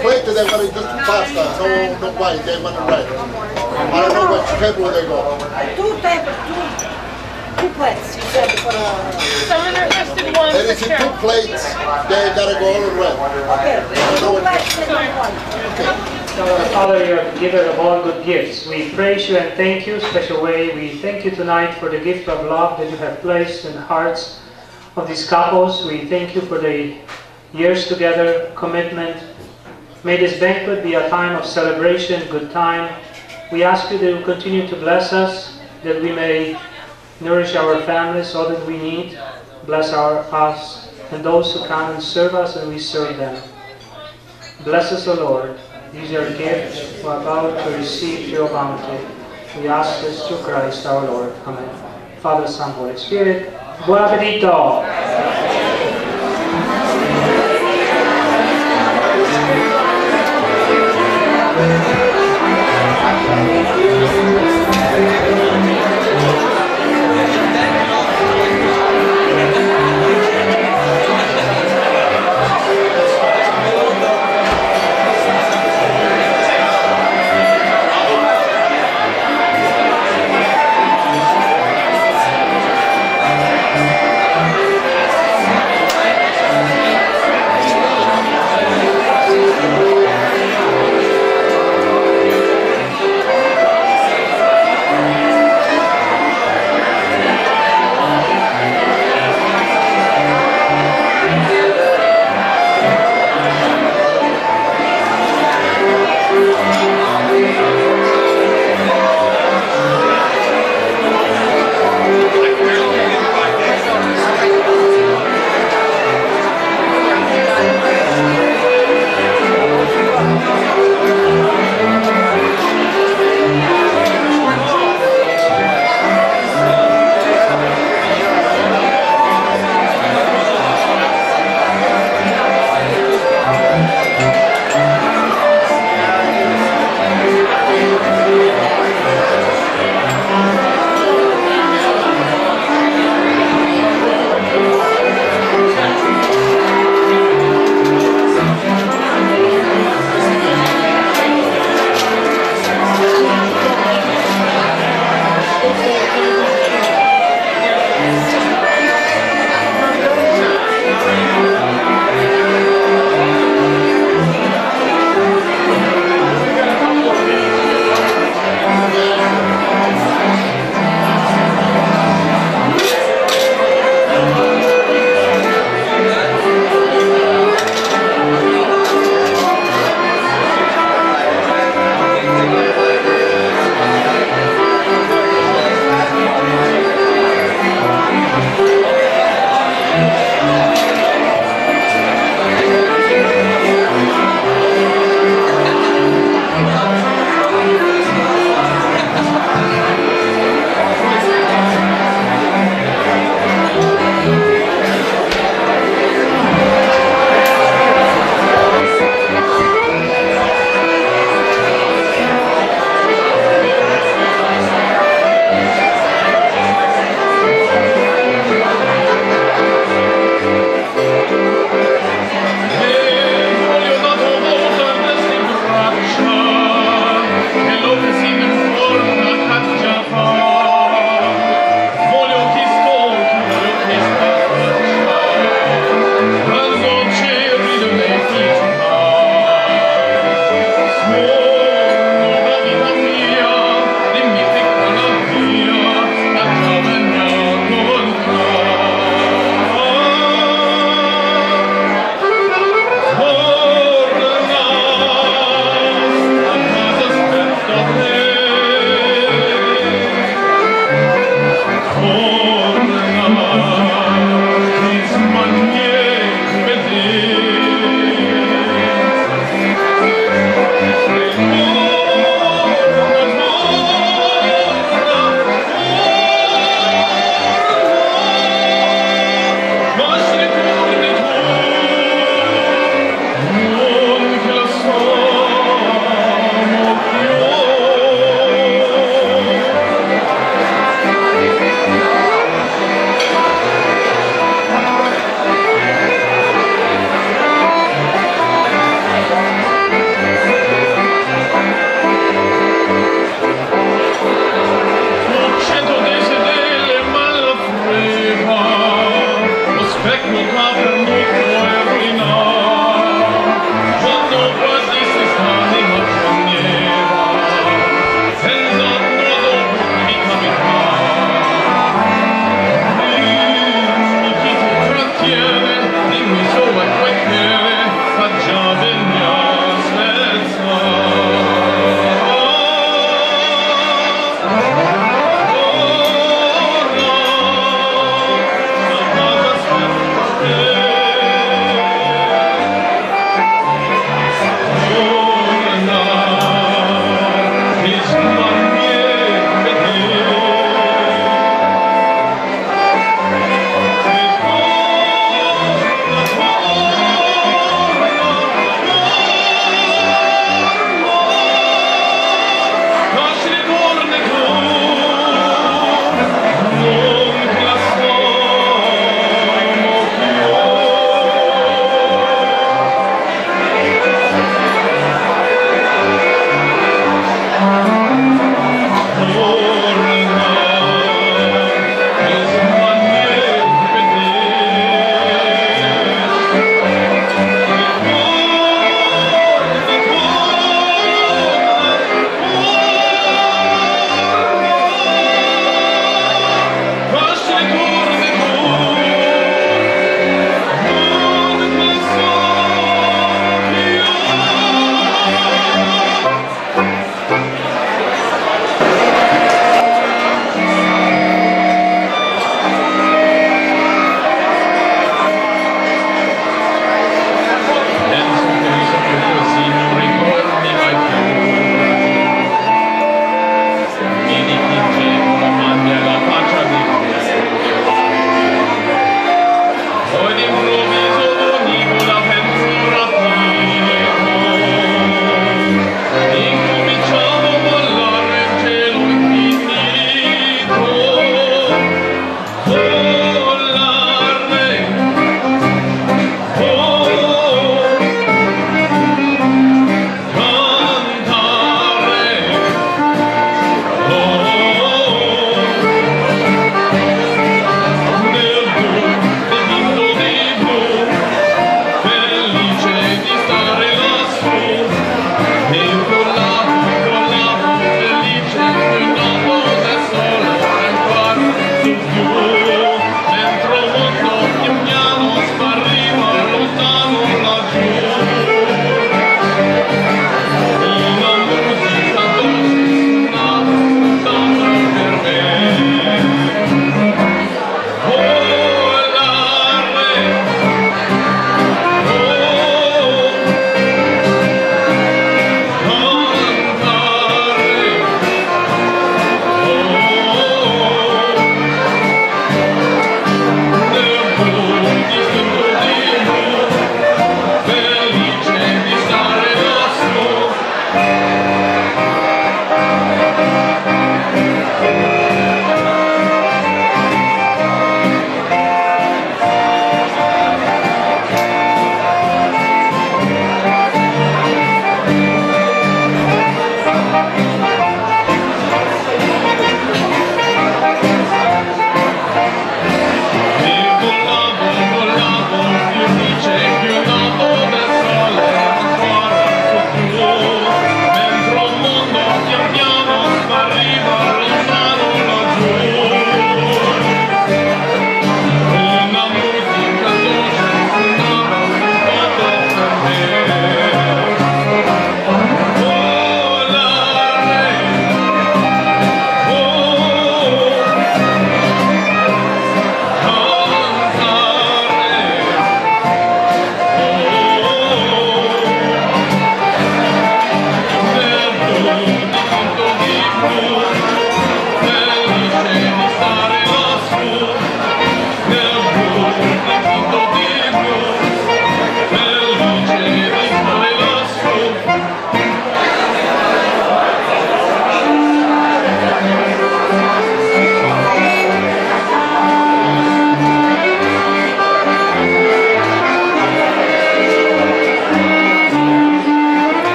plate, they're going to just pasta, no wine, they want to red. I don't know which table they go. Two plates, you said, for Someone requested one. And if you 2 plates, they got to go all in red. Okay, 2 plates and 1 wine. So, Father, you are the giver of all good gifts. We praise you and thank you in a special way. We thank you tonight for the gift of love that you have placed in the hearts of these couples. We thank you for the years together, commitment. May this banquet be a time of celebration, good time. We ask you to continue to bless us, that we may nourish our families, all that we need. Bless us and those who come and serve us, and we serve them. Bless us, O Lord. These are gifts we are about to receive your bounty. We ask this through Christ our Lord. Amen. Father, Son, Holy Spirit. Buon appetito!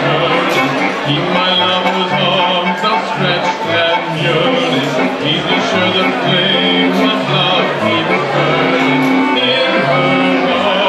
Keep my lover's arms outstretched and yearning. Please be sure the flame of love keeps burning in her heart.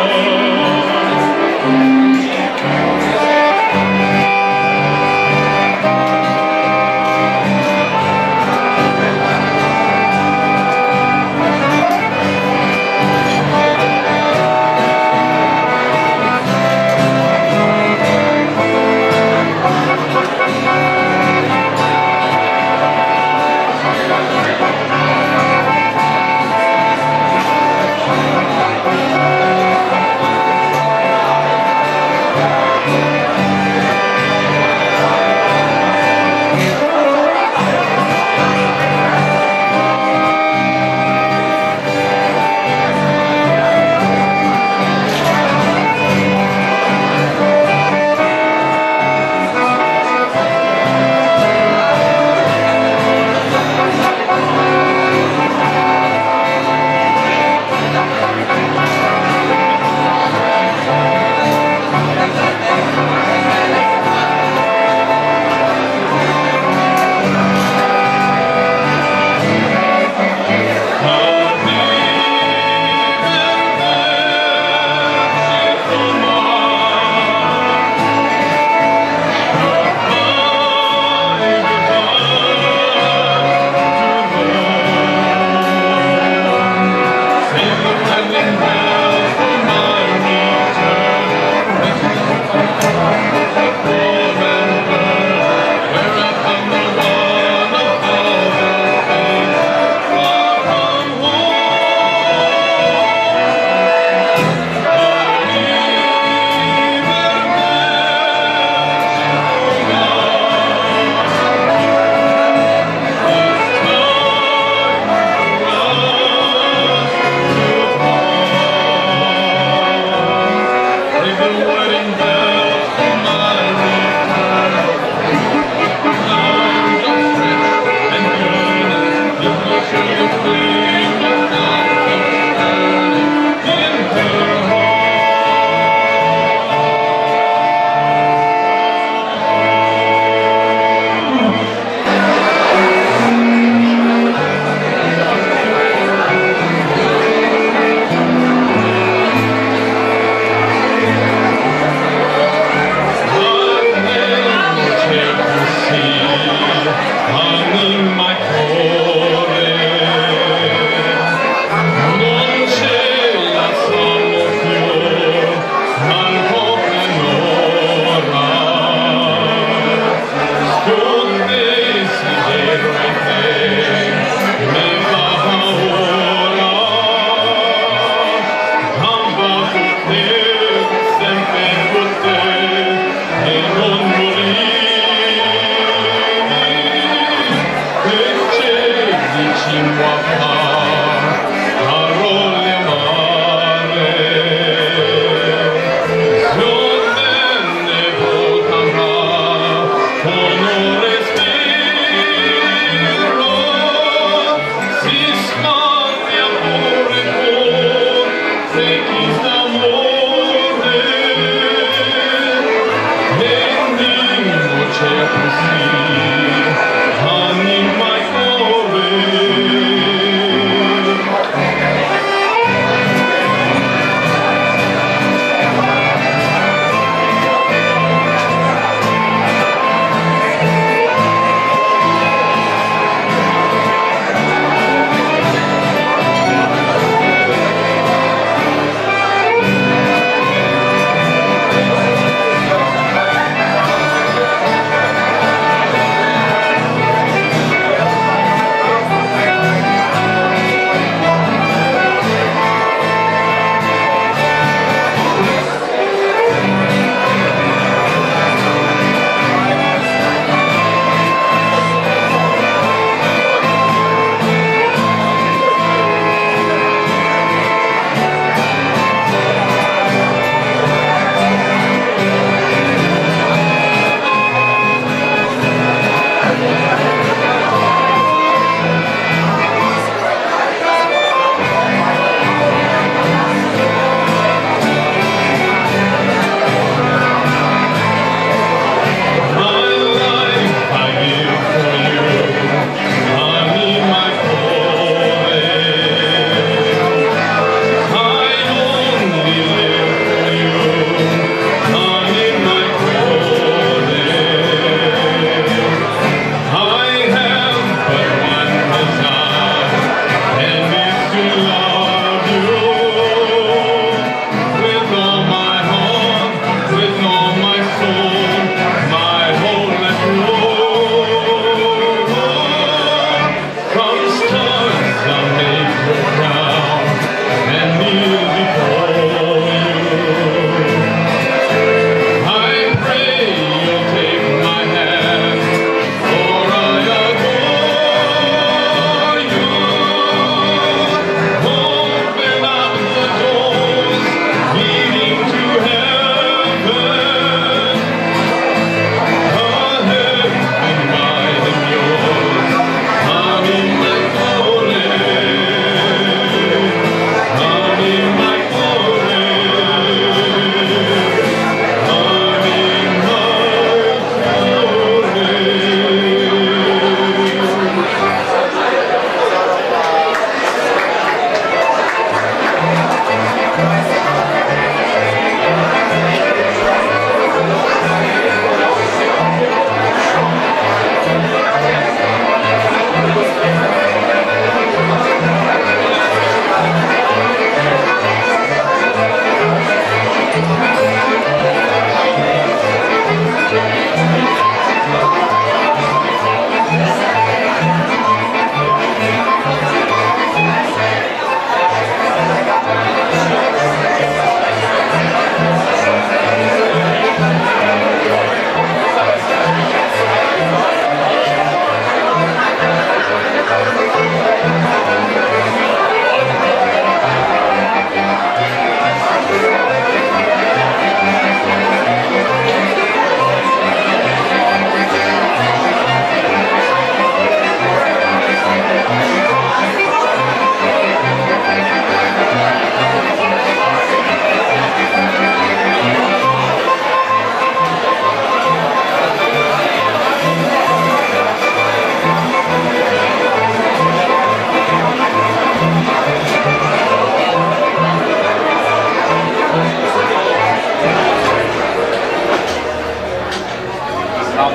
Okay,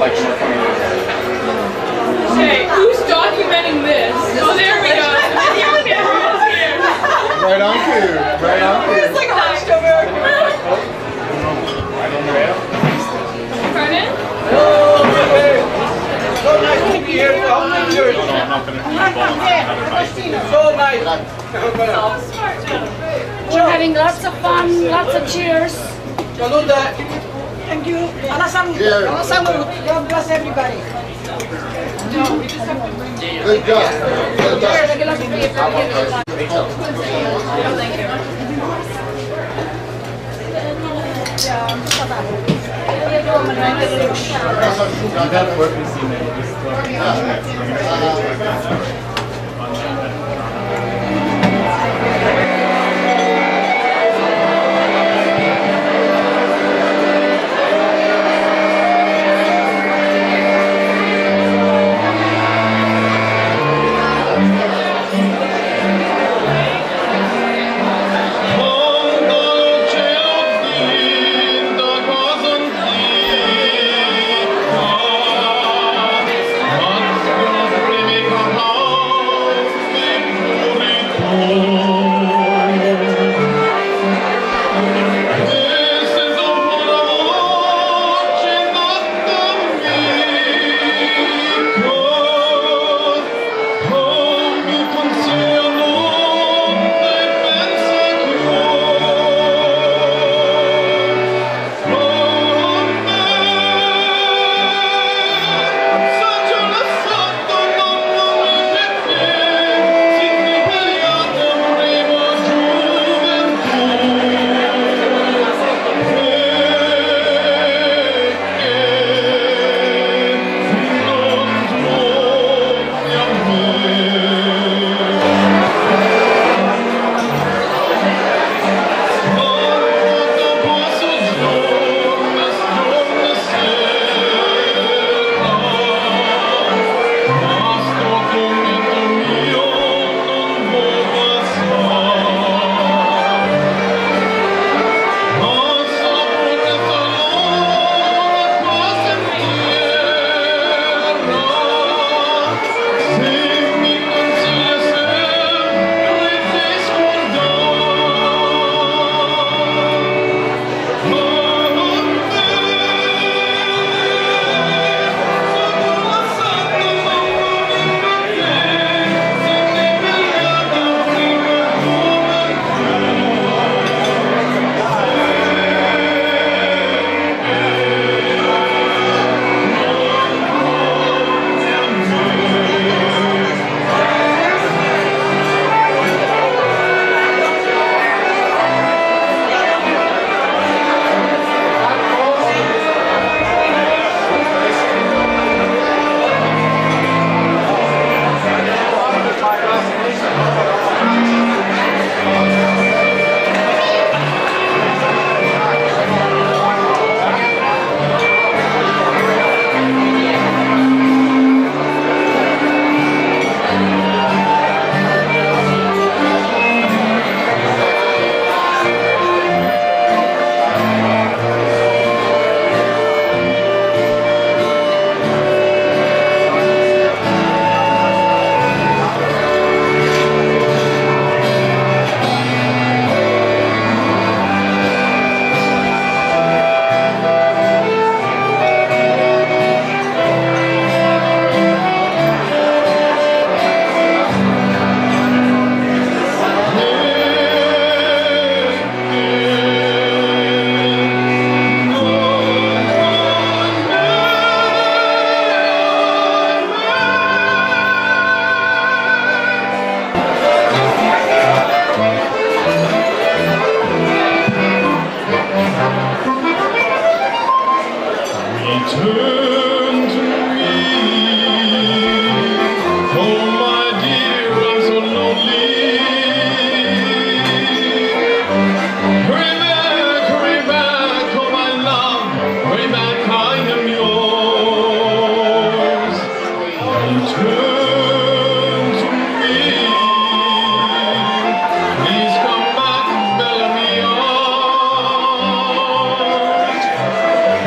who's documenting this? Oh, there we go. Video camera is here. Right on cue. Right on cue. It's like hunched over. Pardon? So nice to be here. How many years? So nice. We're having lots of fun, lots of cheers. Saluda. Thank you. God bless everybody. Good job. Good job.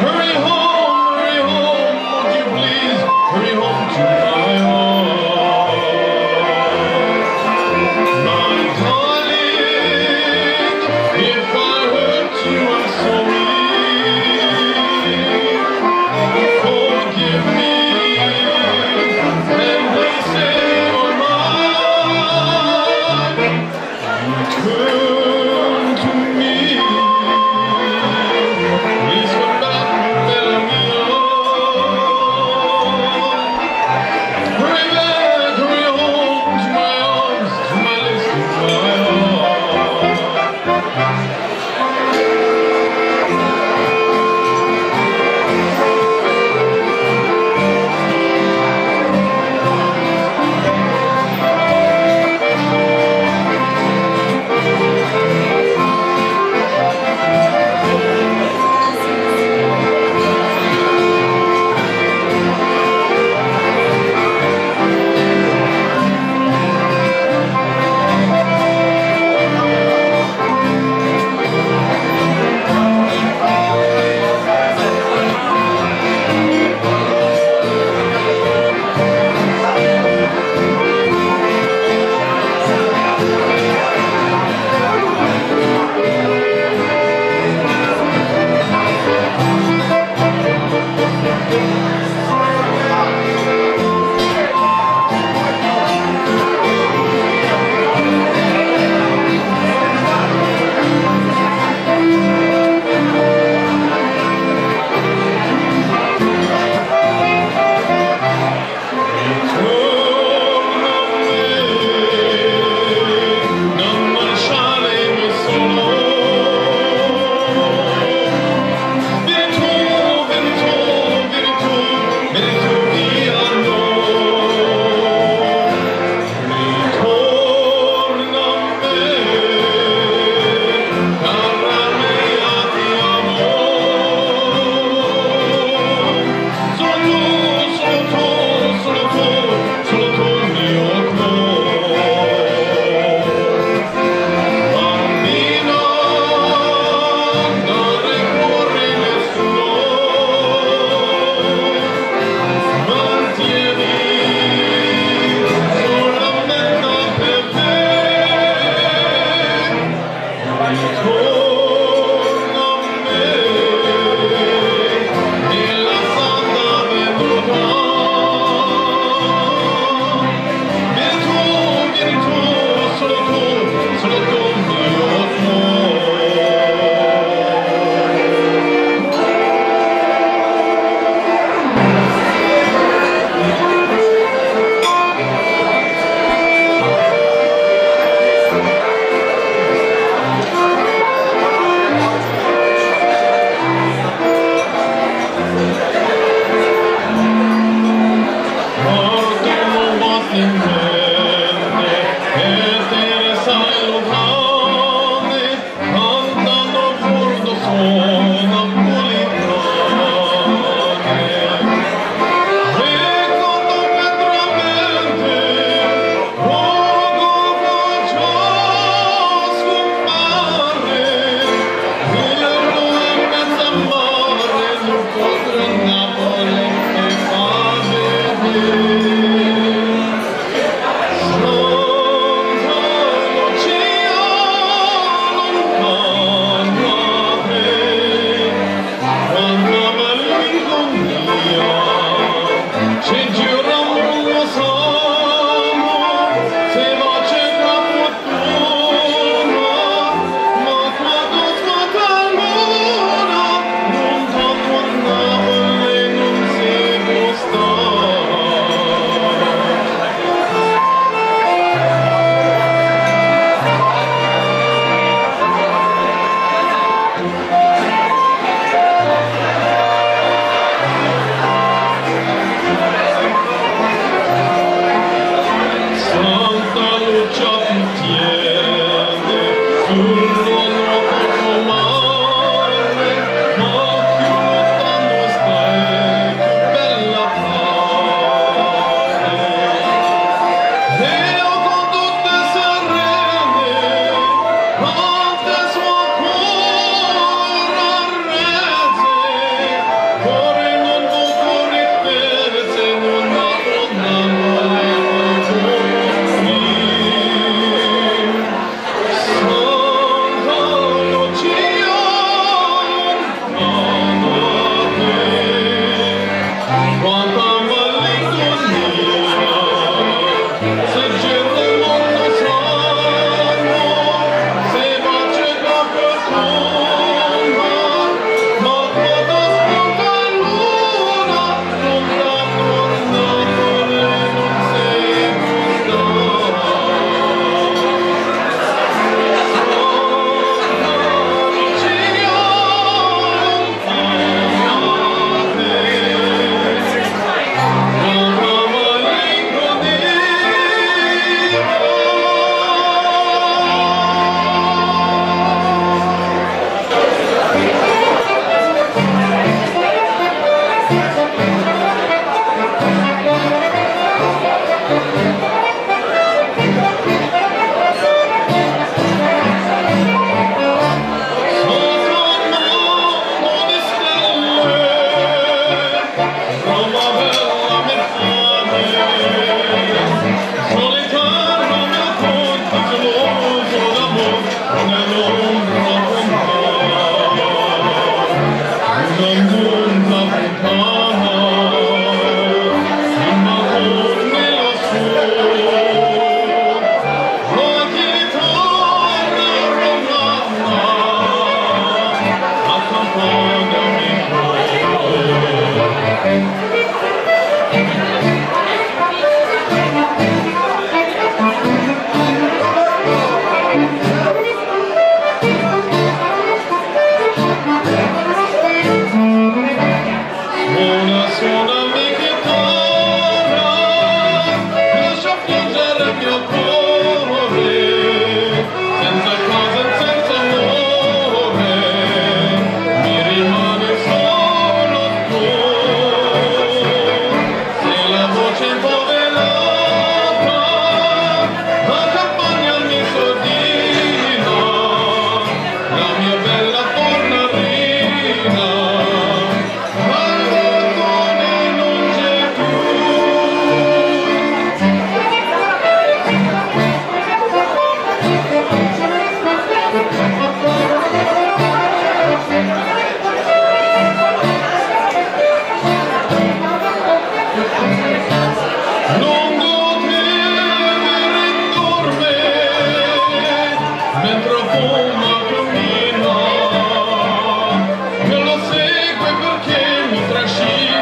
Hurry home,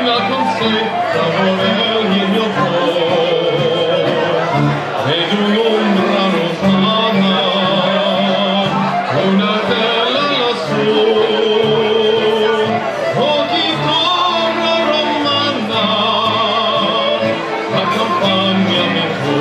mattina consetta vorrei il mio cuore ed un'ombra lontana, una stella lassù, oh chi torna romana, accompagnami tu.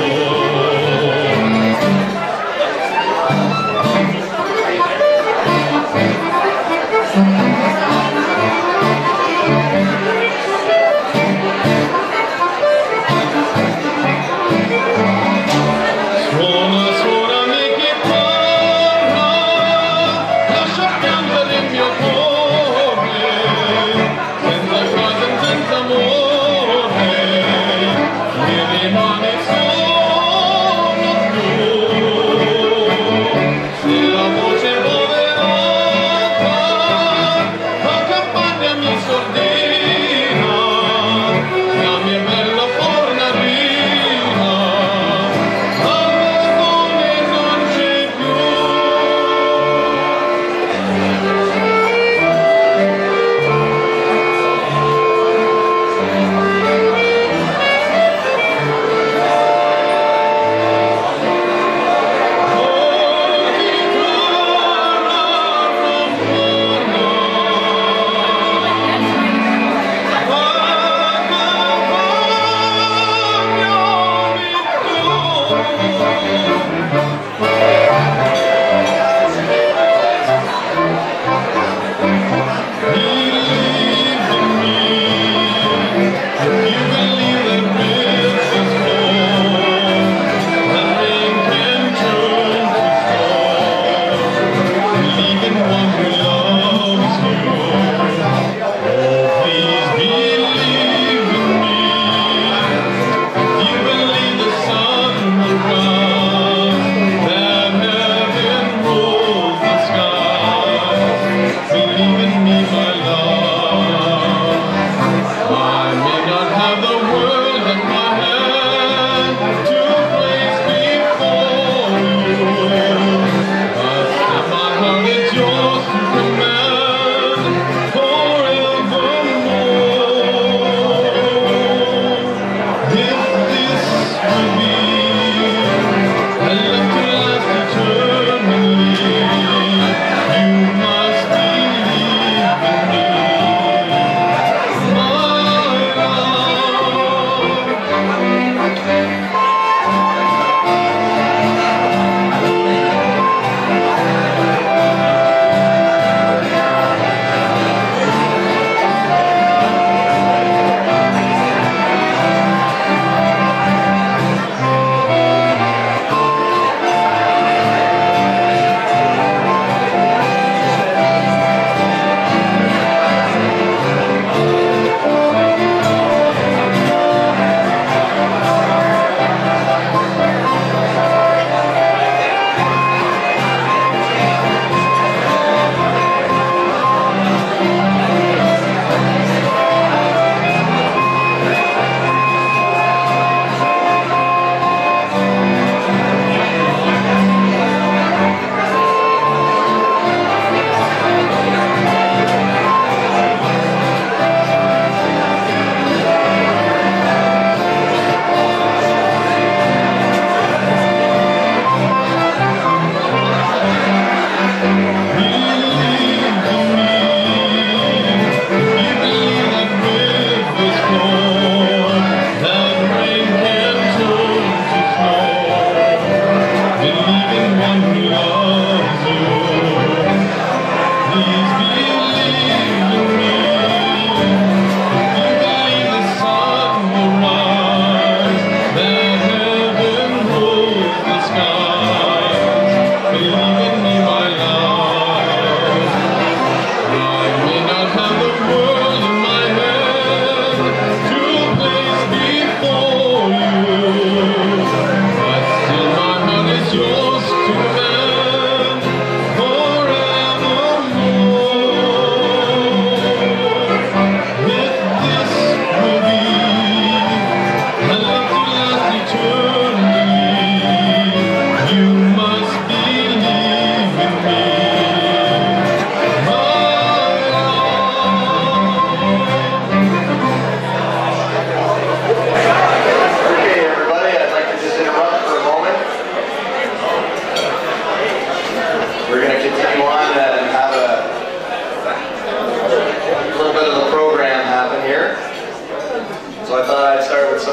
To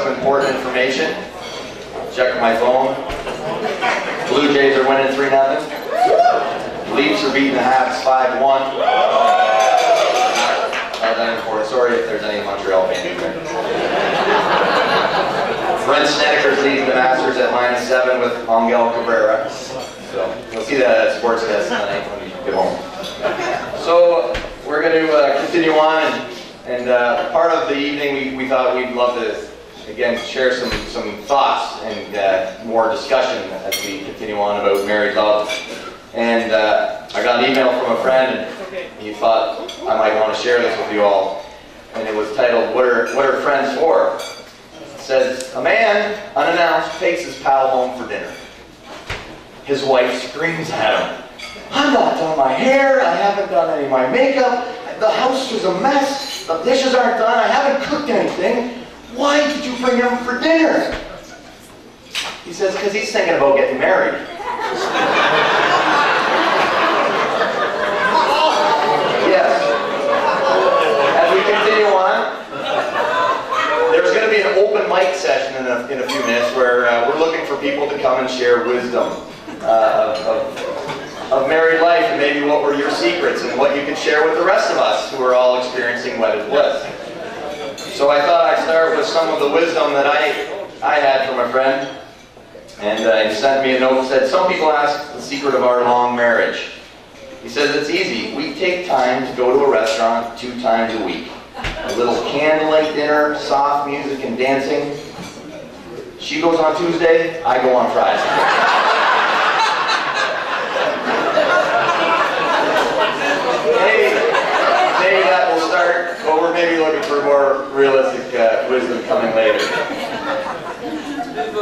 some important information. Check my phone. Blue Jays are winning 3-0. Leafs are beating the Habs 5-1. Sorry if there's any Montreal fans there. Brent Snedeker's leading the Masters at -7 with Angel Cabrera. So you'll see that at Sportscast tonight when you get home. So we're going to continue on, and part of the evening we thought we'd love to again share some thoughts and more discussion as we continue on about married love. And I got an email from a friend, and he thought I might want to share this with you all. And it was titled, What are friends for? It says, a man, unannounced, takes his pal home for dinner. His wife screams at him, I've not done my hair, I haven't done any of my makeup, the house is a mess, the dishes aren't done, I haven't cooked anything. Why did you bring him for dinner? He says, because he's thinking about getting married. Yes. As we continue on, there's going to be an open mic session in a few minutes where we're looking for people to come and share wisdom of married life, and maybe what were your secrets and what you could share with the rest of us who are all experiencing wedded bliss. So I thought I'd start with some of the wisdom that I had from a friend. And he sent me a note that said, some people ask the secret of our long marriage. He says it's easy. We take time to go to a restaurant 2 times a week. A little candlelight dinner, soft music and dancing. She goes on Tuesday, I go on Friday. Maybe that will start, but we're maybe looking for more realistic wisdom coming later.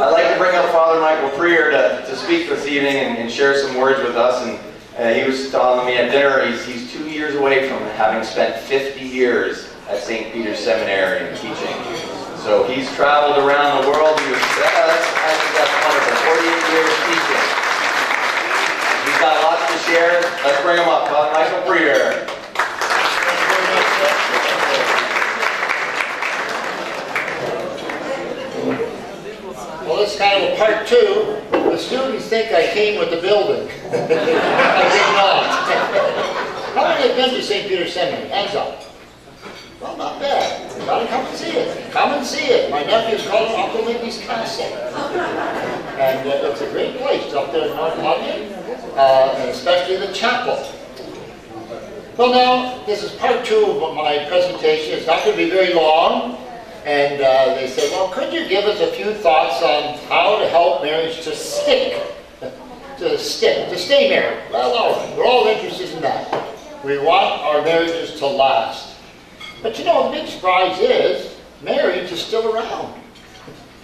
I'd like to bring up Father Michael Prier to speak this evening and share some words with us. And he was telling me at dinner he's 2 years away from having spent 50 years at St. Peter's Seminary and teaching. So he's traveled around the world. I think that's wonderful. 48 years teaching. He's got lots to share. Let's bring him up. Father Michael Prier. Well, this is kind of a part 2. The students think I came with the building. I did not. How many have been to St. Peter's Seminary? Hands up. Well, not bad. You gotta come and see it. Come and see it. My nephew's called Uncle Mickey's Castle. And it's a great place up there in North London, and especially the chapel. Well, now, this is part 2 of my presentation. It's not going to be very long. And they said, well, could you give us a few thoughts on how to help marriage to stick? To stay married. Well, all right. We're all interested in that. We want our marriages to last. But you know, the big surprise is, marriage is still around.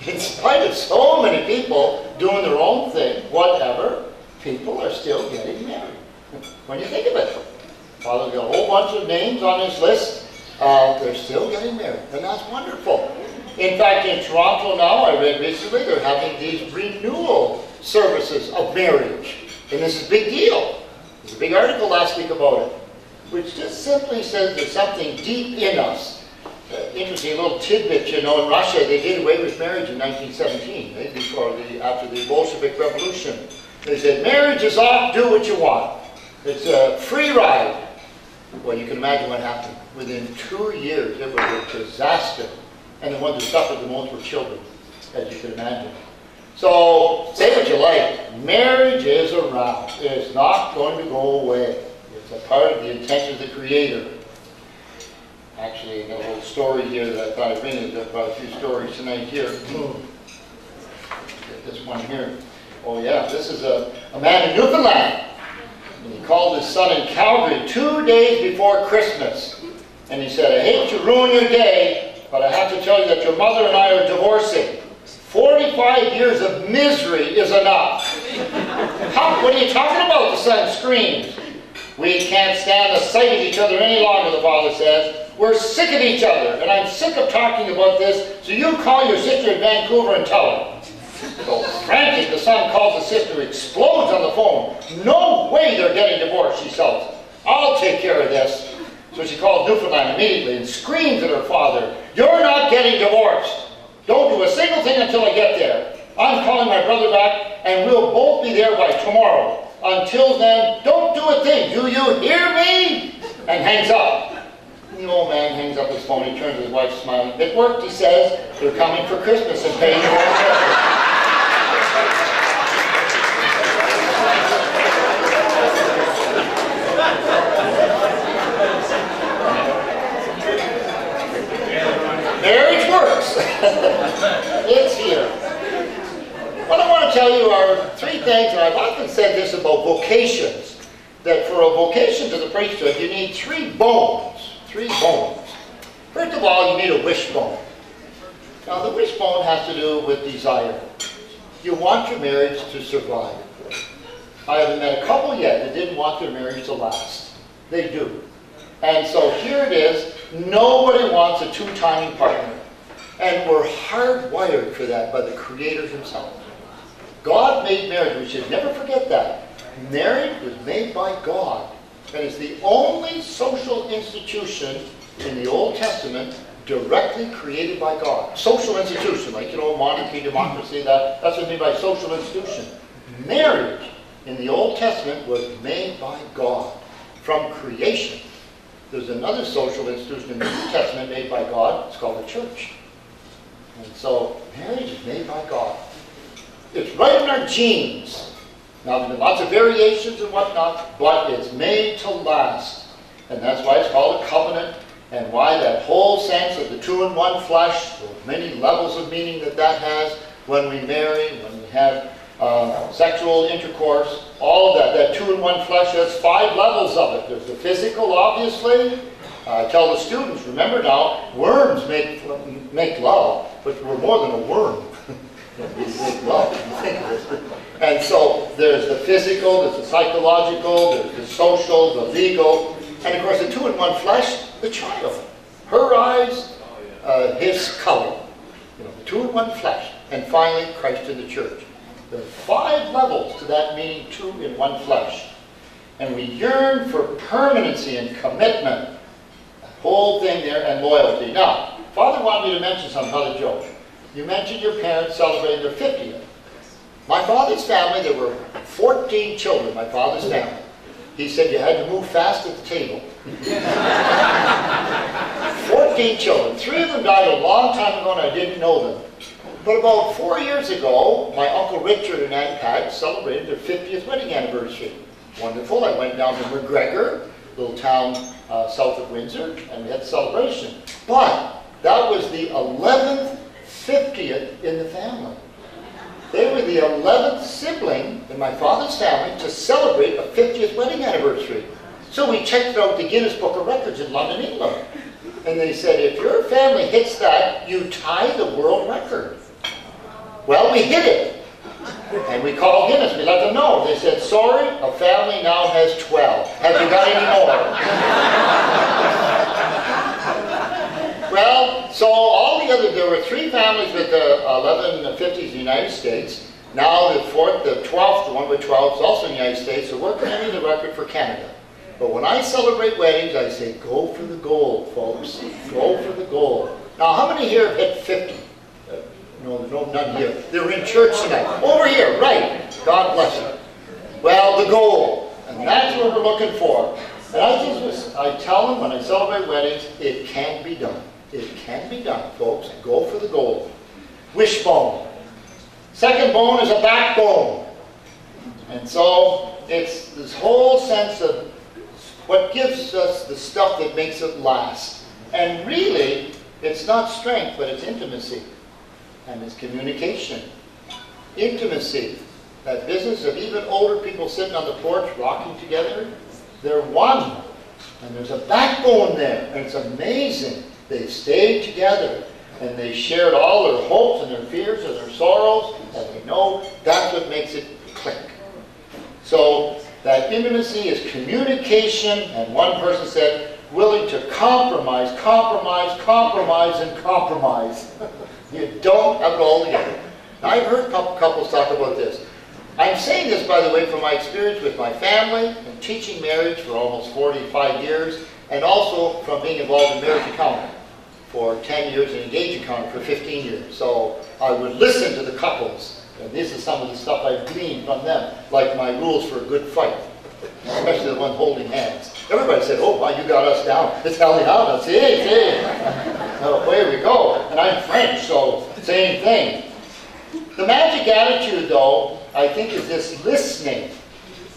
In spite of so many people doing their own thing, whatever, people are still getting married. When you think of it. Father's got a whole bunch of names on his list. They're still getting married, and that's wonderful. In fact, in Toronto now, I read recently, they're having these renewal services of marriage. And this is a big deal. There's a big article last week about it, which just simply says there's something deep in us. Interesting little tidbit, you know, in Russia, they did away with marriage in 1917, right, after the Bolshevik Revolution. They said, marriage is off, do what you want. It's a free ride. Well, you can imagine what happened. Within 2 years, it was a disaster. And the ones who suffered the most were children, as you can imagine. So, say what you like, marriage is around. It's not going to go away. It's a part of the intent of the Creator. Actually, I got a little story here that I thought I'd bring you. There's about a few stories tonight here. Get this one here. Oh yeah, this is a man in Newfoundland. And he called his son in Calgary 2 days before Christmas. And he said, I hate to ruin your day, but I have to tell you that your mother and I are divorcing. 45 years of misery is enough. What are you talking about? The son screams. We can't stand the sight of each other any longer, the father says. We're sick of each other, and I'm sick of talking about this, so you call your sister in Vancouver and tell her. So frantic, the son calls the sister, who explodes on the phone. No way they're getting divorced, she tells him. I'll take care of this. So she calls Newfoundland immediately and screams at her father, you're not getting divorced. Don't do a single thing until I get there. I'm calling my brother back, and we'll both be there by tomorrow. Until then, don't do a thing. Do you hear me? And hangs up. The old man hangs up his phone. He turns to his wife, smiling. It worked, he says. They're coming for Christmas and paying for it. Marriage works. It's here. What I want to tell you are three things, and I've often said this about vocations, that for a vocation to the priesthood, you need three bones. Three bones. First of all, you need a wishbone. Now, the wishbone has to do with desire. You want your marriage to survive. I haven't met a couple yet that didn't want their marriage to last. They do. And so here it is. Nobody wants a two-timing partner. And we're hardwired for that by the Creator Himself. God made marriage. We should never forget that. Marriage was made by God. And it's the only social institution in the Old Testament directly created by God. Social institution, like, monarchy, democracy, that's what I mean by social institution. Marriage in the Old Testament was made by God from creation. There's another social institution in the New Testament made by God. It's called the church. And so marriage is made by God. It's right in our genes. Now, there's lots of variations and whatnot, but it's made to last. And that's why it's called a covenant, and why that whole sense of the two-in-one flesh, the many levels of meaning that has when we marry, when we have sexual intercourse, all of that. That two-in-one flesh has 5 levels of it. There's the physical, obviously. I tell the students, remember now, worms make love, but we're more than a worm. We make love, if you think of it. And so there's the physical, there's the psychological, there's the social, the legal, and of course the two-in-one flesh, the child. Her eyes, his color. The two-in-one flesh. And finally, Christ in the church. There are 5 levels to that meaning, two in one flesh. And we yearn for permanency and commitment. The whole thing there, and loyalty. Now, Father wanted me to mention something, Father Joe. You mentioned your parents celebrating their 50th. My father's family, there were 14 children, my father's family. He said you had to move fast at the table. 14 children. 3 of them died a long time ago and I didn't know them. But about 4 years ago, my Uncle Richard and Aunt Pat celebrated their 50th wedding anniversary. Wonderful. I went down to McGregor, little town south of Windsor, and we had the celebration. But that was the 11th 50th in the family. They were the 11th sibling in my father's family to celebrate a 50th wedding anniversary. So we checked it out at the Guinness Book of Records in London, England. And they said, if your family hits that, you tie the world record. Well, we hit it. And we called Guinness. We let them know. They said, sorry, a family now has 12. Have you got any more? Well, so all the other, there were 3 families with the 11 50s in the United States. Now the 12th, the one with 12 is also in the United States, so we're claiming the record for Canada. But when I celebrate weddings, I say, go for the gold, folks. Go for the gold. Now, how many here have hit 50? No, none here. They're in church tonight. Over here, right. God bless you. Well, the gold. And that's what we're looking for. And I tell them when I celebrate weddings, it can be done. It can be done, folks. Go for the gold. Wishbone. Second bone is a backbone. And so it's this whole sense of what gives us the stuff that makes it last. And really, it's not strength, but it's intimacy. And it's communication. Intimacy. That business of even older people sitting on the porch rocking together, they're one. And there's a backbone there. And it's amazing. They stayed together. And they shared all their hopes and their fears and their sorrows. And they know that's what makes it click. So that intimacy is communication. And one person said, willing to compromise, compromise, compromise, and compromise. You don't have it all together. Now, I've heard couples talk about this. I'm saying this, by the way, from my experience with my family and teaching marriage for almost 45 years, and also from being involved in marriage accounting for 10 years and engagement counselor for 15 years. So I would listen to the couples. And this is some of the stuff I've gleaned from them, like my rules for a good fight, especially the ones holding hands. Everybody said, oh, wow, you got us down. It's held out. See. So away we go. And I'm French, so same thing. The magic attitude, though, I think is this listening.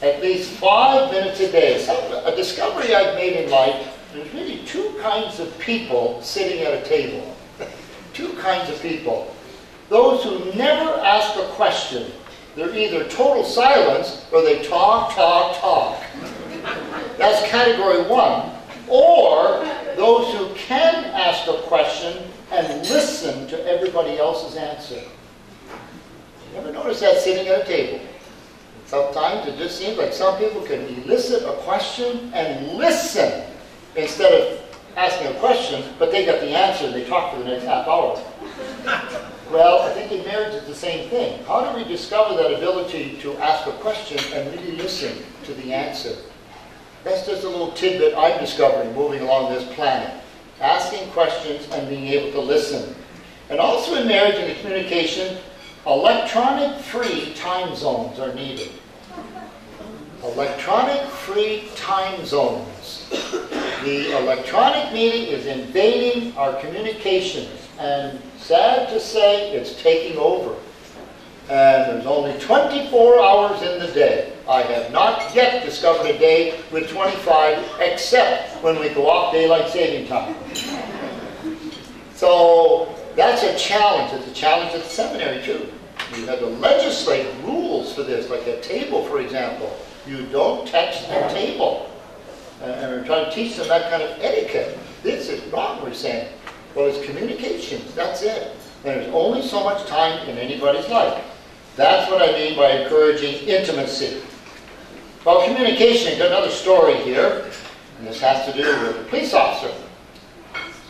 At least 5 minutes a day. A discovery I've made in life, there's really two kinds of people sitting at a table. Two kinds of people. Those who never ask a question. They're either total silence or they talk. That's category one. Or those who can ask a question and listen to everybody else's answer. You ever notice that sitting at a table? Sometimes it just seems like some people can elicit a question and listen instead of asking a question, but they got the answer and they talk for the next half hour. Well, I think in marriage it's the same thing. How do we discover that ability to ask a question and really listen to the answer? That's just a little tidbit I'm discovering moving along this planet. Asking questions and being able to listen. And also in marriage and in communication, electronic-free time zones are needed. Electronic-free time zones. The electronic media is invading our communications, and sad to say, it's taking over. And there's only 24 hours in the day. I have not yet discovered a day with 25, except when we go off daylight saving time. So that's a challenge. It's a challenge at the seminary, too. You have to legislate rules for this, like a table, for example. You don't text a table. And we're trying to teach them that kind of etiquette. This is wrong, we're saying. Well, it's communications. That's it. And there's only so much time in anybody's life. That's what I mean by encouraging intimacy. Well, communication, I've got another story here. And this has to do with the police officer.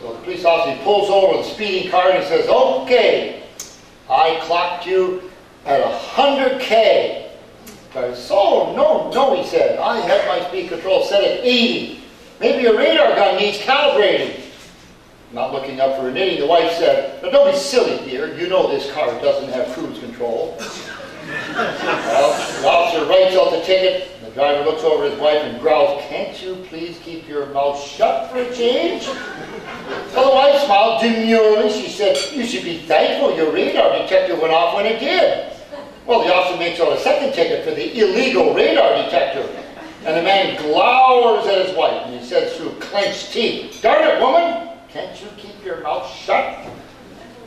So the police officer, he pulls over with a speeding car and he says, okay, I clocked you at 100K. I said, oh, no, he said. I had my speed control set at 80. Maybe your radar gun needs calibrating. Not looking up for her knitting, the wife said, "Now don't be silly, dear. You know this car doesn't have cruise control." Well, the officer writes out the ticket. The driver looks over at his wife and growls, "Can't you please keep your mouth shut for a change?" Well, the wife smiled demurely. She said, "You should be thankful your radar detector went off when it did." Well, the officer makes out a second ticket for the illegal radar detector. And the man glowers at his wife and he says through clenched teeth, "Darn it, woman! Can't you keep your mouth shut?"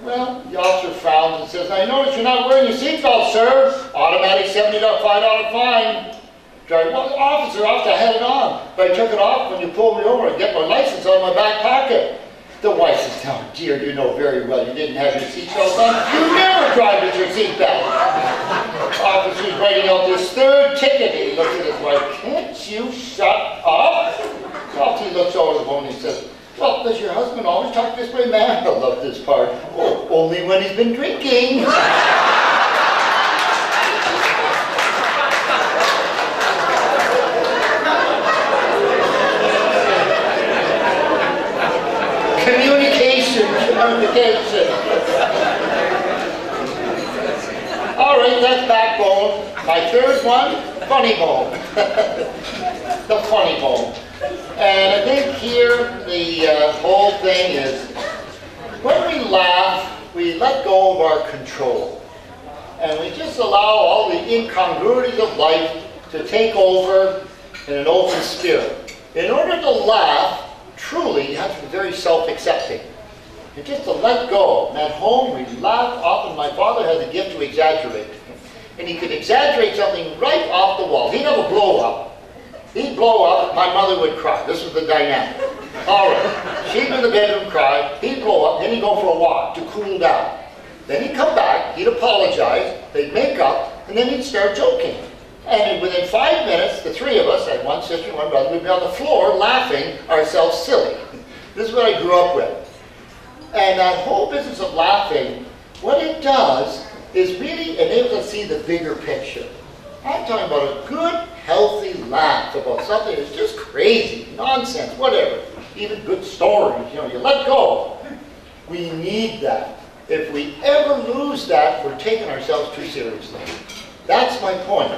Well, the officer frowns and says, "I notice you're not wearing your seatbelt, sir. Automatic $75 fine." Driver, "Well, officer, I had it on, but I took it off when you pulled me over and get my license out of my back pocket." The wife says, "Oh, dear, you know very well you didn't have your seatbelt on. You never drive with your seatbelt." The officer's writing out this third ticket and he looks at his wife, "Can't you shut up?" Well, he looks over the phone and he says, "Well, does your husband always talk this way, ma'am?" I love this part. "Oh, only when he's been drinking." Communication. All right, that's backbone. My third one, funny bone. The funny bone. And I think here the whole thing is, when we laugh, we let go of our control. And we just allow all the incongruities of life to take over in an open spirit. In order to laugh, truly, you have to be very self-accepting. And just to let go. And at home, we laugh often. My father had the gift to exaggerate. And he could exaggerate something right off the wall. He'd have a blow-up. He'd blow up, my mother would cry. This was the dynamic. All right. She'd be in the bedroom, cry. He'd blow up. Then he'd go for a walk to cool down. Then he'd come back. He'd apologize. They'd make up. And then he'd start joking. And within 5 minutes, the three of us, I had one sister and one brother, we'd be on the floor laughing ourselves silly. This is what I grew up with. And that whole business of laughing, what it does is really enables us to see the bigger picture. I'm talking about a good, healthy laugh about something that's just crazy, nonsense, whatever. Even good stories, you know, you let go. We need that. If we ever lose that, we're taking ourselves too seriously. That's my point.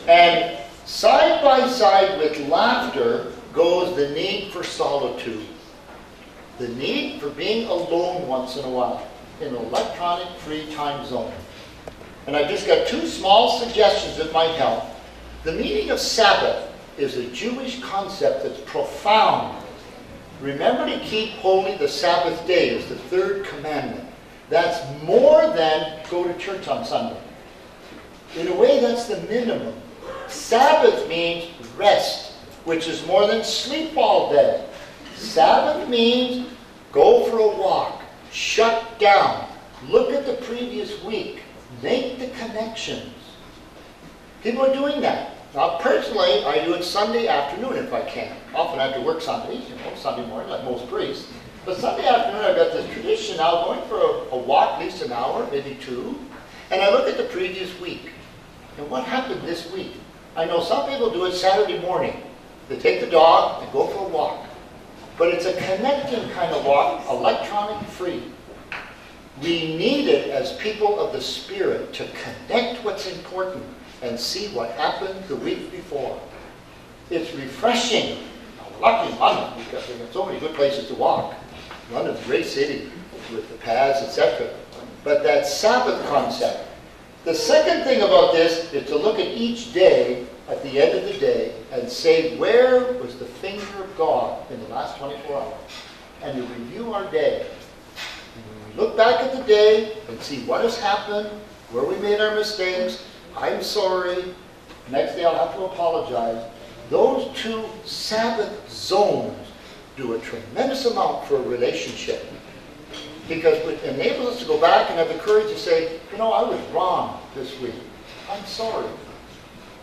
And side by side with laughter goes the need for solitude. The need for being alone once in a while in an electronic-free time zone. And I've just got two small suggestions that might help. The meaning of Sabbath is a Jewish concept that's profound. Remember to keep holy the Sabbath day is the third commandment. That's more than go to church on Sunday. In a way, that's the minimum. Sabbath means rest, which is more than sleep all day. Sabbath means go for a walk, shut down, look at the previous week, make the connections. People are doing that. Now, personally, I do it Sunday afternoon if I can. Often I have to work Sundays, Sunday morning, like most priests. But Sunday afternoon, I've got this tradition now, going for a walk, at least an hour, maybe two, and I look at the previous week. And what happened this week? I know some people do it Saturday morning. They take the dog and go for a walk. But it's a connecting kind of walk, electronic-free. We need it as people of the Spirit to connect what's important and see what happened the week before. It's refreshing. I'm lucky in London because we've got so many good places to walk. London's a great city with the paths, etc. But that Sabbath concept. The second thing about this is to look at each day at the end of the day and say, where was the finger of God in the last 24 hours? And to review our day. And we look back at the day and see what has happened, where we made our mistakes. I'm sorry. Next day I'll have to apologize. Those two Sabbath zones do a tremendous amount for a relationship. Because it enables us to go back and have the courage to say, I was wrong this week. I'm sorry.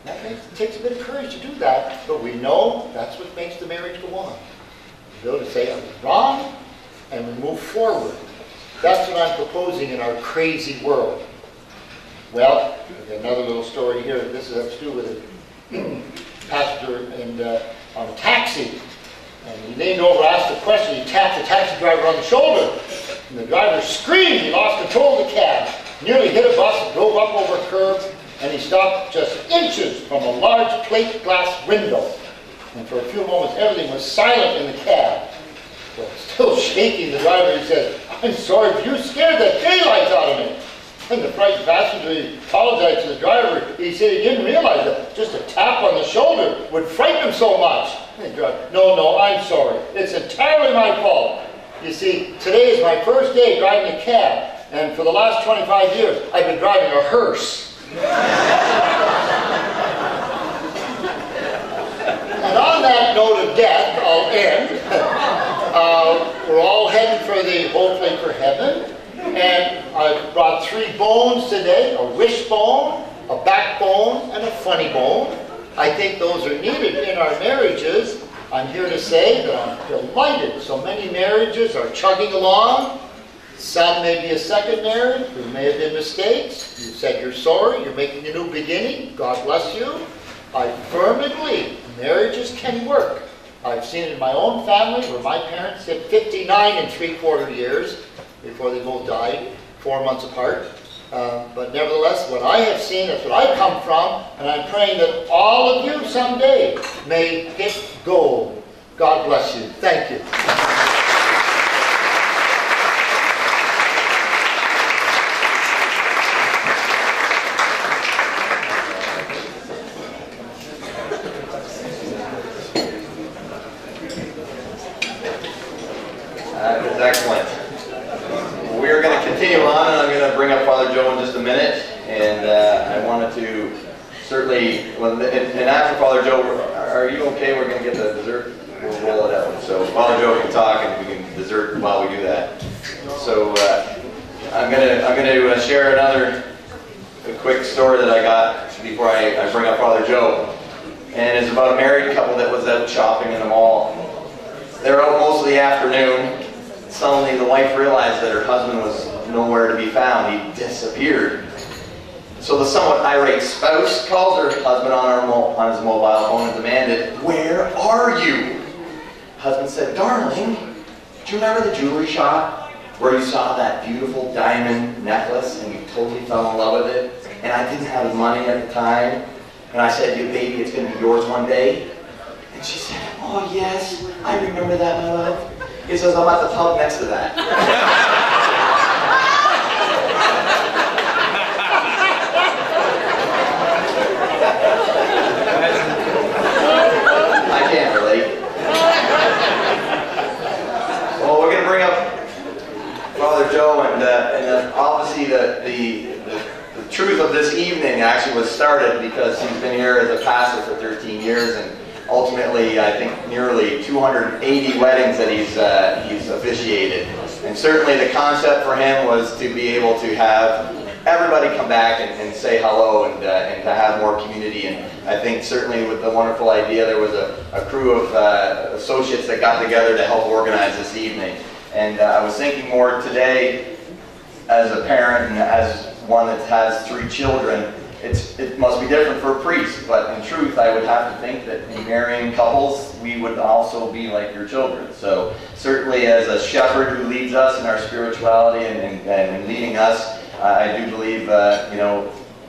It takes a bit of courage to do that, but we know that's what makes the marriage go on. To be able to say, I was wrong, and we move forward. That's what I'm proposing in our crazy world. Well, there's another little story here. This has to do with a pastor on a taxi. And he leaned over, asked a question. He tapped the taxi driver on the shoulder. And the driver screamed. He lost control of the cab. Nearly hit a bus, drove up over a curb, and he stopped just inches from a large plate glass window. And for a few moments, everything was silent in the cab. But still shaking, the driver, he said, I'm sorry, you scared the daylights out of me. And the frightened passenger, he apologized to the driver. He said he didn't realize that just a tap on the shoulder would frighten him so much. And the driver, no, I'm sorry. It's entirely my fault. You see, today is my first day driving a cab. And for the last 25 years, I've been driving a hearse. And on that note of death, I'll end. We're all heading for hopefully for heaven. And I brought 3 bones today, a wishbone, a backbone, and a funny bone. I think those are needed in our marriages. I'm here to say that I'm delighted. So many marriages are chugging along. Some may be a second marriage. There may have been mistakes. You said you're sorry. You're making a new beginning. God bless you. I firmly believe marriages can work. I've seen it in my own family where my parents hit 59 3/4 years before they both died, 4 months apart. But nevertheless, what I have seen, that's what I come from, and I'm praying that all of you someday may hit gold. God bless you. Thank you. That's excellent. We're going to continue on, and I'm going to bring up Father Joe in just a minute. And I wanted to certainly, and after Father Joe, are you okay? We're going to get the dessert. We'll roll it out. So Father Joe can talk, and we can dessert while we do that. So I'm going to share a quick story that I got before I bring up Father Joe, and it's about a married couple that was out shopping in the mall. They were out most of the afternoon. Suddenly, the wife realized that her husband was nowhere to be found. He disappeared. So the somewhat irate spouse calls her husband on his mobile phone and demanded, "Where are you?" Husband said, "Darling, do you remember the jewelry shop? where you saw that beautiful diamond necklace and you totally fell in love with it, and I didn't have money at the time, and I said, baby, it's going to be yours one day? And she said, oh yes, I remember that, my love. He says, I'm at the pub next to that. I can't relate. Well, we're going to bring up Father Joe, and obviously the truth of this evening actually was started because he's been here as a pastor for 13 years, and ultimately I think nearly 280 weddings that he's officiated. And certainly the concept for him was to be able to have everybody come back and say hello and to have more community. And I think certainly with the wonderful idea, there was a crew of associates that got together to help organize this evening. And I was thinking more today as a parent and as one that has 3 children, it must be different for a priest, but in truth I would have to think that in marrying couples we would also be like your children. So certainly as a shepherd who leads us in our spirituality and leading us, I do believe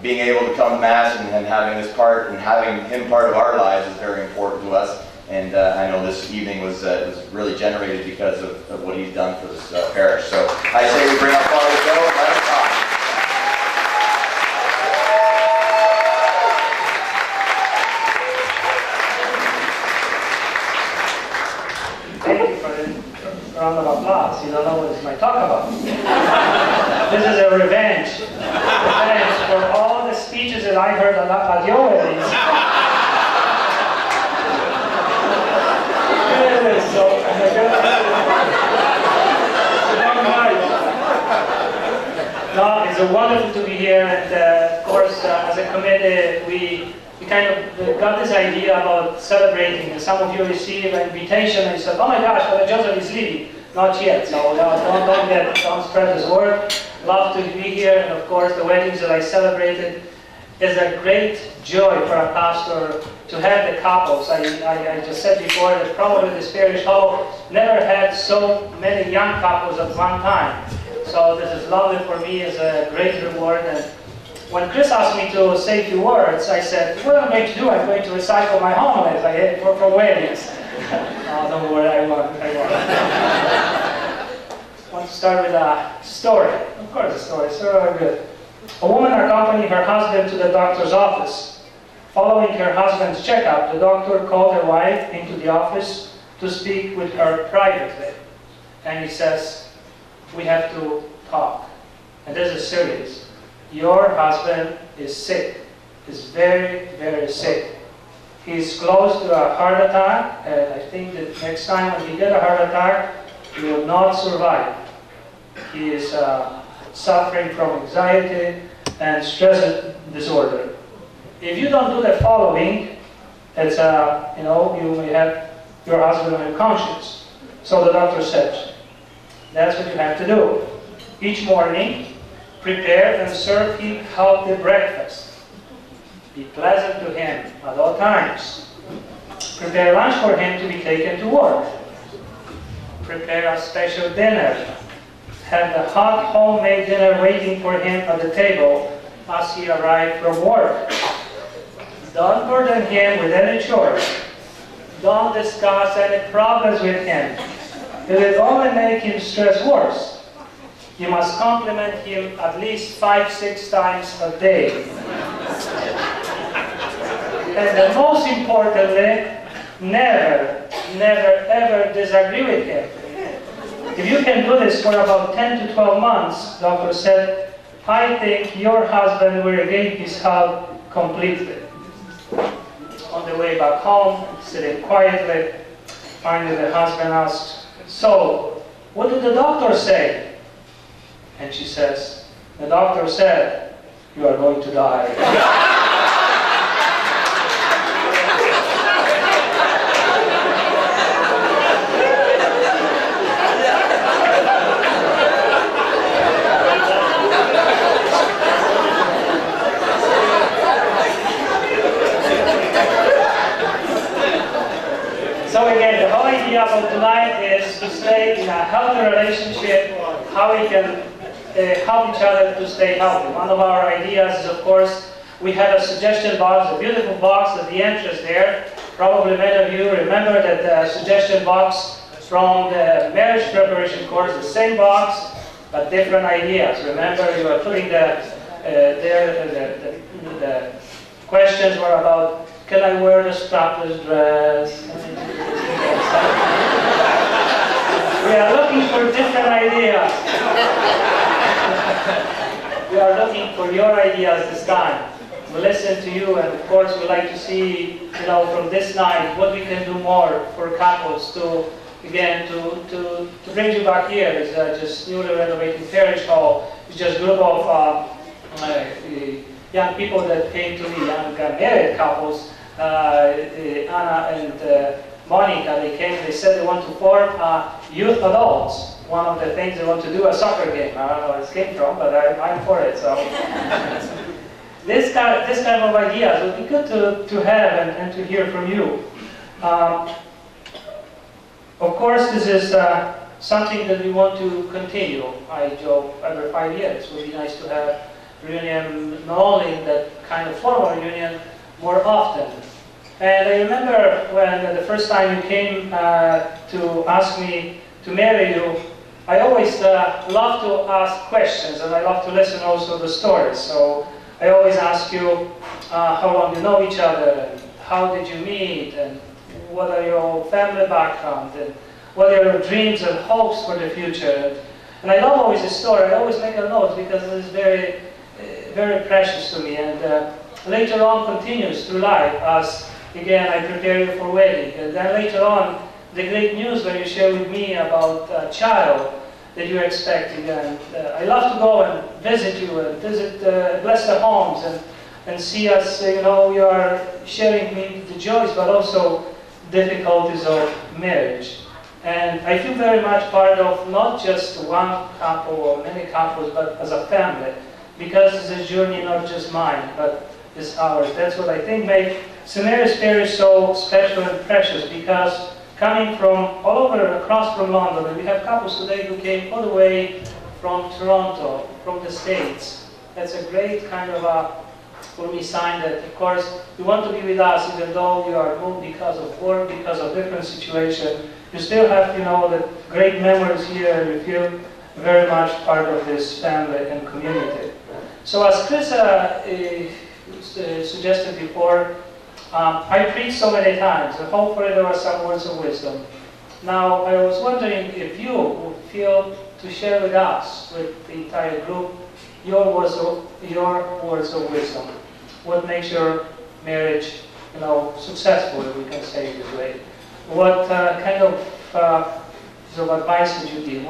being able to come to Mass and having this part and having him part of our lives is very important to us. And I know this evening was really generated because of what he's done for this parish. So I say we bring up Father Joe and let him talk. Thank you for the round of applause. You don't know what this might talk about. This is a revenge. Revenge for all the speeches that I heard at your weddings. So, no, it's wonderful to be here, and of course, as a committee, we kind of got this idea about celebrating. And some of you received an invitation and you said, "Oh my gosh, Father Joseph is leaving." Not yet, so don't spread this word. Love to be here, and of course, the weddings that I celebrated is a great joy for a pastor to have the couples. I just said before that probably this parish hall never had so many young couples at one time. So this is lovely for me, as a great reward. And when Chris asked me to say a few words, I said, what am I going to do? I'm going to recycle my homilies for weddings. Oh, don't worry, I won't. I want to start with a story. Of course, a story. So good. A woman accompanied her husband to the doctor's office. Following her husband's checkup, the doctor called her wife into the office to speak with her privately. And he says, we have to talk. And this is serious. Your husband is sick. He's very, very sick. He's close to a heart attack, and I think that next time when he gets a heart attack, he will not survive. He is suffering from anxiety and stress disorder. If you don't do the following, it's you may have your husband on your conscience. So the doctor said, that's what you have to do. Each morning, prepare and serve him healthy breakfast. Be pleasant to him at all times. Prepare lunch for him to be taken to work. Prepare a special dinner. Have the hot homemade dinner waiting for him at the table as he arrived from work. Don't burden him with any chores. Don't discuss any problems with him. It will only make him stress worse. You must compliment him at least 5-6 times a day. And most importantly, never, ever disagree with him. If you can do this for about 10 to 12 months, doctor said, I think your husband will regain his health completely. On the way back home, sitting quietly, finally the husband asks, so, what did the doctor say? And she says, the doctor said, you are going to die. So again, the whole idea of tonight is to stay in a healthy relationship. How can help each other to stay healthy. One of our ideas is, of course, we had a suggestion box, a beautiful box at the entrance there. Probably many of you remember that the suggestion box from the marriage preparation course, the same box, but different ideas. Remember, you were putting the questions were about, can I wear the strapless dress? We are looking for different ideas. We are looking for your ideas this time. We listen to you, and of course we like to see, from this night, what we can do more for couples to, again, to bring you back here. It's just newly renovating parish hall. It's just a group of young people that came to me, young married couples, Anna and Monica. They came, they said they want to form youth adults. One of the things they want to do a soccer game. I don't know where this came from, but I'm for it. So this kind of ideas would be good to have and to hear from you. Of course, this is something that we want to continue. I joke every 5 years. It would be nice to have reunion, not only that kind of formal reunion, more often. And I remember when the first time you came to ask me to marry you, I always love to ask questions, and I love to listen also to the stories. So I always ask you how long you know each other, and how did you meet, and what are your family background, and what are your dreams and hopes for the future. And I love always the story. I always make a note because it is very, very precious to me. And later on continues through life as, again, I prepare you for wedding. And then later on, the great news when you share with me about a child that you're expecting. And I love to go and visit you and bless the homes and see us, you are sharing me the joys, but also difficulties of marriage. And I feel very much part of not just one couple or many couples, but as a family, because it's a journey not just mine, but it's ours. That's what I think makes St. Mary's Parish so special and precious, because coming from all over, across from London, and we have couples today who came all the way from Toronto, from the States. That's a great kind of for me, sign that, of course, you want to be with us, even though you are moved because of work, because of different situation. You still have, the great memories here, and you feel very much part of this family and community. So as Chris suggested before, I preached so many times, and hopefully there were some words of wisdom. Now, I was wondering if you would feel to share with us, with the entire group, your words of wisdom. What makes your marriage, successful, if we can say it this way? What kind of advice would you give?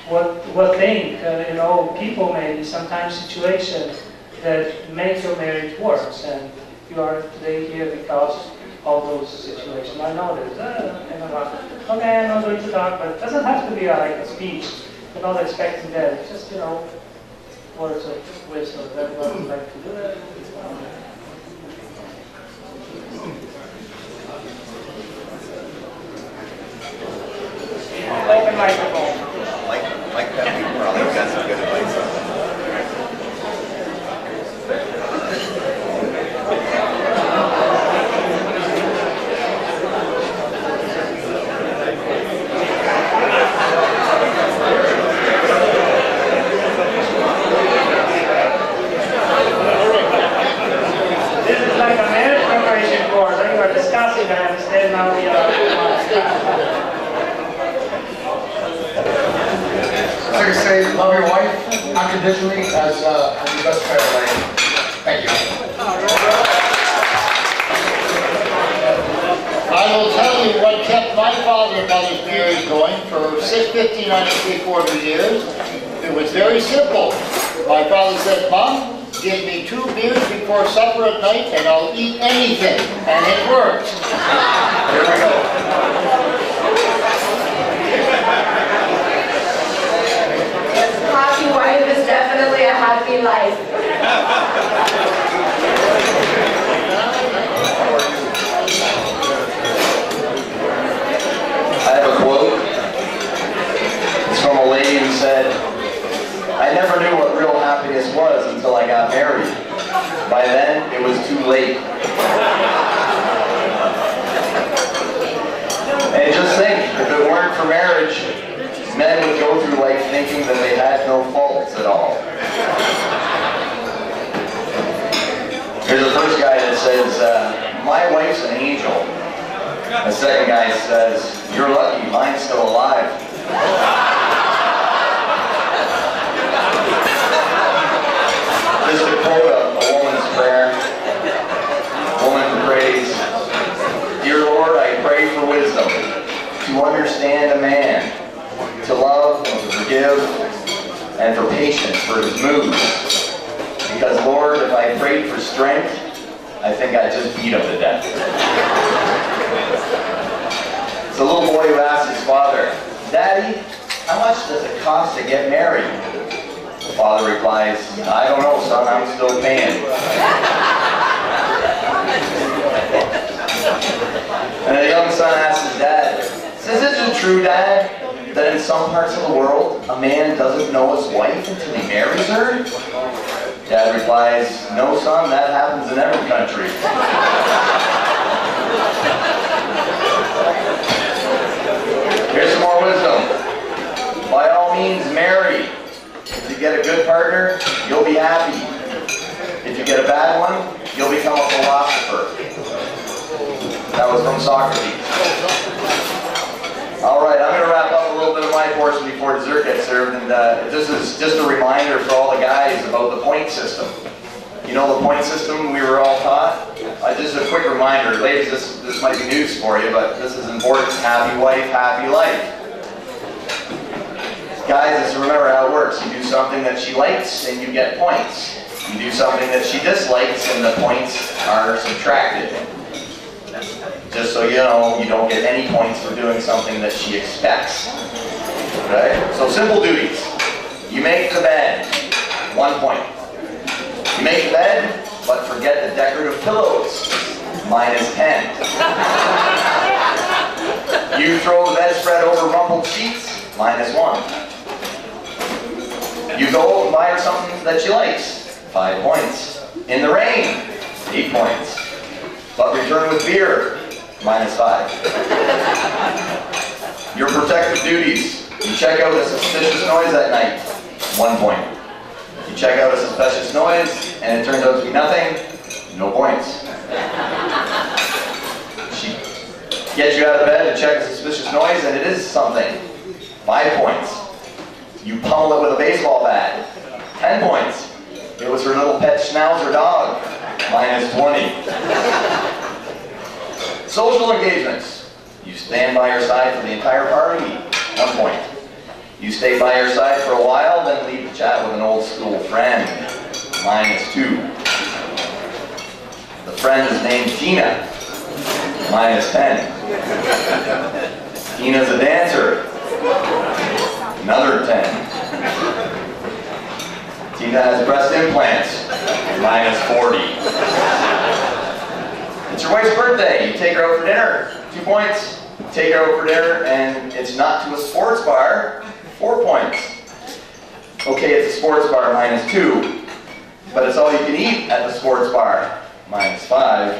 What thing, people maybe sometimes situations that make your marriage worse, and you are today here because of those situations. I know this. Okay, I'm not going to talk, but it doesn't have to be like a speech. You're not expecting that. It's just, words of wisdom. Everyone would like to do that. Open microphone. Like that, we probably got some good advice. This is like a marriage preparation course. We were discussing that instead. Now we are. Like I say, love your wife unconditionally as your best friend. Thank you. I will tell you what kept my father and mother's marriage going for 15 and 3/4 years. It was very simple. My father said, "Mom, give me 2 beers before supper at night and I'll eat anything." And it worked. Here we go. Happy wife is definitely a happy life. I have a quote. It's from a lady who said, late. And just think, if it weren't for marriage, men would go through life thinking that they had no faults at all. Here's the first guy that says, my wife's an angel. The second guy says, you're lucky, mine's still alive. Just to quote a woman's prayer. Woman prays, dear Lord, I pray for wisdom to understand a man, to love and to forgive, and for patience for his moods. Because Lord, if I prayed for strength, I think I'd just beat him to death. It's a little boy who asks his father, Daddy, how much does it cost to get married? The father replies, I don't know, son, I'm still paying. And the young son asks his dad, says, is it true, Dad, that in some parts of the world, a man doesn't know his wife until he marries her? Dad replies, no, son, that happens in every country. Here's some more wisdom. By all means, marry. If you get a good partner, you'll be happy. If you get a bad one, you'll become a philosopher. That was from Socrates. All right, I'm going to wrap up a little bit of my portion before dessert gets served, and this is just a reminder for all the guys about the point system. You know the point system we were all taught? Just a quick reminder, ladies, this might be news for you, but this is important. Happy wife, happy life. Guys, just remember how it works. You do something that she likes, and you get points. You do something that she dislikes, and the points are subtracted. Just so you know, you don't get any points for doing something that she expects. Okay? So simple duties. You make the bed, 1 point. You make the bed, but forget the decorative pillows, -10. You throw the bedspread over rumpled sheets, -1. You go and buy her something that she likes, 5 points. In the rain, 8 points. But return with beer, -5. Your protective duties. You check out a suspicious noise at night, 1 point. You check out a suspicious noise, and it turns out to be nothing, no points. She gets you out of bed and check a suspicious noise, and it is something, 5 points. You pummel it with a baseball bat, 10 points. It was her little pet schnauzer dog, -20. Social engagements. You stand by her side for the entire party, 1 point. You stay by her side for a while, then leave to chat with an old school friend, -2. The friend is named Tina, -10. Tina's a dancer, another 10. Tina has breast implants, -40. It's your wife's birthday. You take her out for dinner, 2 points. Take her out for dinner, and it's not to a sports bar, 4 points. Okay, it's a sports bar, -2. But it's all you can eat at the sports bar, -5.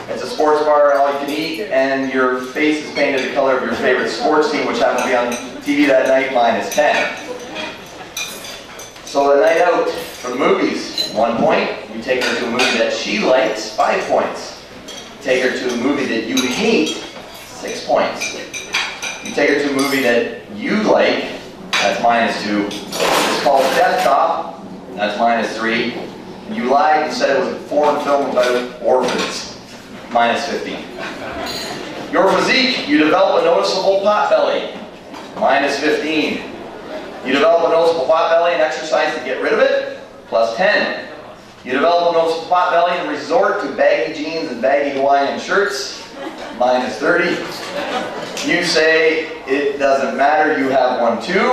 It's a sports bar, all you can eat, and your face is painted the color of your favorite sports team, which happens to be on TV that night, -10. So a night out for the movies, 1 point. You take her to a movie that she likes, 5 points. Take her to a movie that you hate, 6 points. You take her to a movie that you like, that's -2. It's called Death Cop, that's -3. You lied and said it was a foreign film about orphans, -50. Your physique, you develop a noticeable pot belly, -15. You develop a noticeable pot belly and exercise to get rid of it, +10. You develop a noticeable pot belly and resort to baggy jeans and baggy Hawaiian shirts, -30. You say, it doesn't matter, you have one too,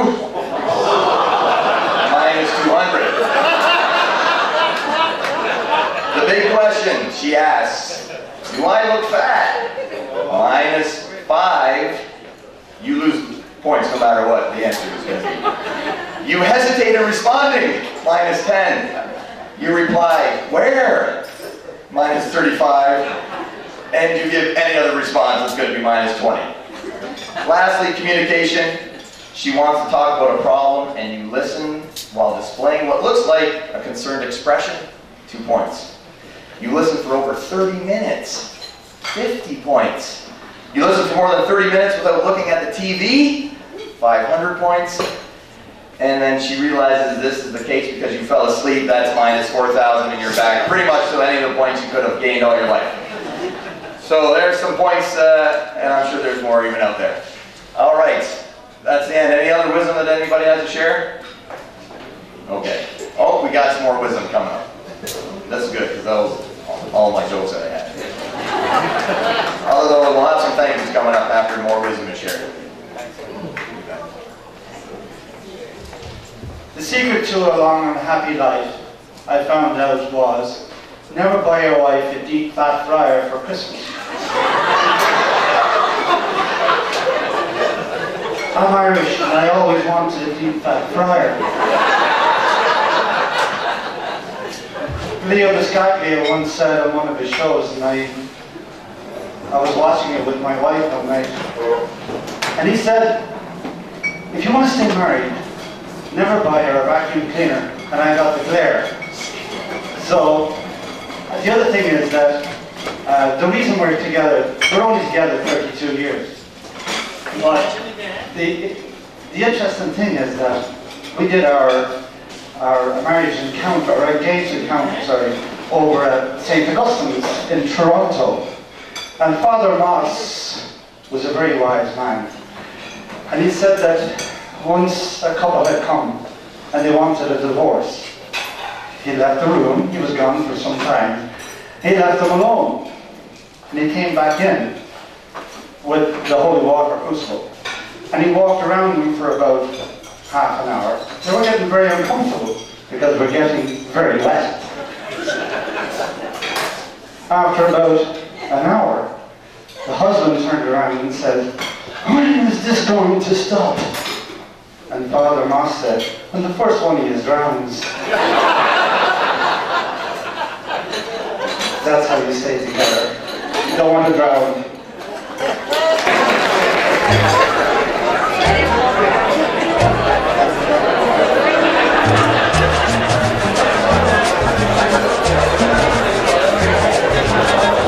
-200. The big question, she asks, do I look fat? -5. You lose points no matter what the answer is going to be. You hesitate in responding, -10. You reply, where? minus 35. And you give any other response, it's going to be minus 20. Lastly, communication. She wants to talk about a problem, and you listen while displaying what looks like a concerned expression, 2 points. You listen for over 30 minutes, 50 points. You listen for more than 30 minutes without looking at the TV, 500 points. And then she realizes this is the case because you fell asleep, that's minus 4,000 in your bag. Pretty much to any of the points you could have gained all your life. So there's some points, and I'm sure there's more even out there. All right, that's the end. Any other wisdom that anybody has to share? Okay. Oh, we got some more wisdom coming up. That's good, because that was all my jokes that I had. Although we'll have some thank yous coming up after more wisdom is shared. The secret to a long and happy life, I found out, was never buy your wife a deep fat fryer for Christmas. I'm Irish and I always wanted a deep fat fryer. Leo Biscaglia once said on one of his shows, and I was watching it with my wife one night, and he said, if you want to stay married, never buy her a vacuum cleaner. And I got the glare. So the other thing is that the reason we're together, we're only together 32 years. But the interesting thing is that we did our marriage encounter, our engagement encounter, sorry, over at St. Augustine's in Toronto. And Father Moss was a very wise man. And he said that once a couple had come and they wanted a divorce, he left the room, he was gone for some time, he left them alone. And he came back in with the holy water crucible. And he walked around them for about half an hour. They were getting very uncomfortable because we're getting very wet. After about an hour, the husband turned around and said, when is this going to stop? And Father Moss said, when the first one of you drowns. That's how you stay together. You don't want to drown.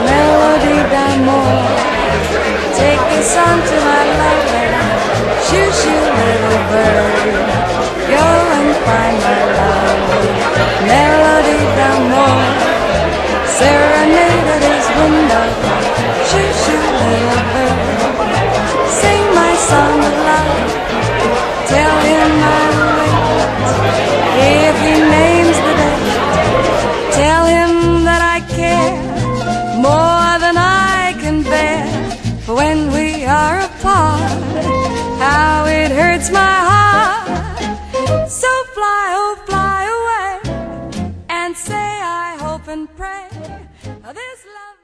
Melody d'amour, take the sun to my lover. Shoo, shoo, little bird, go and find my love. Melody d'amour, serenade at his window. Shoo, shoo, little bird, sing my song of love. Tell him I'll wait if he names the date. Tell him that I care more than I can bear. For when we are apart, how it hurts my heart. So fly, oh fly away, and say I hope and pray this love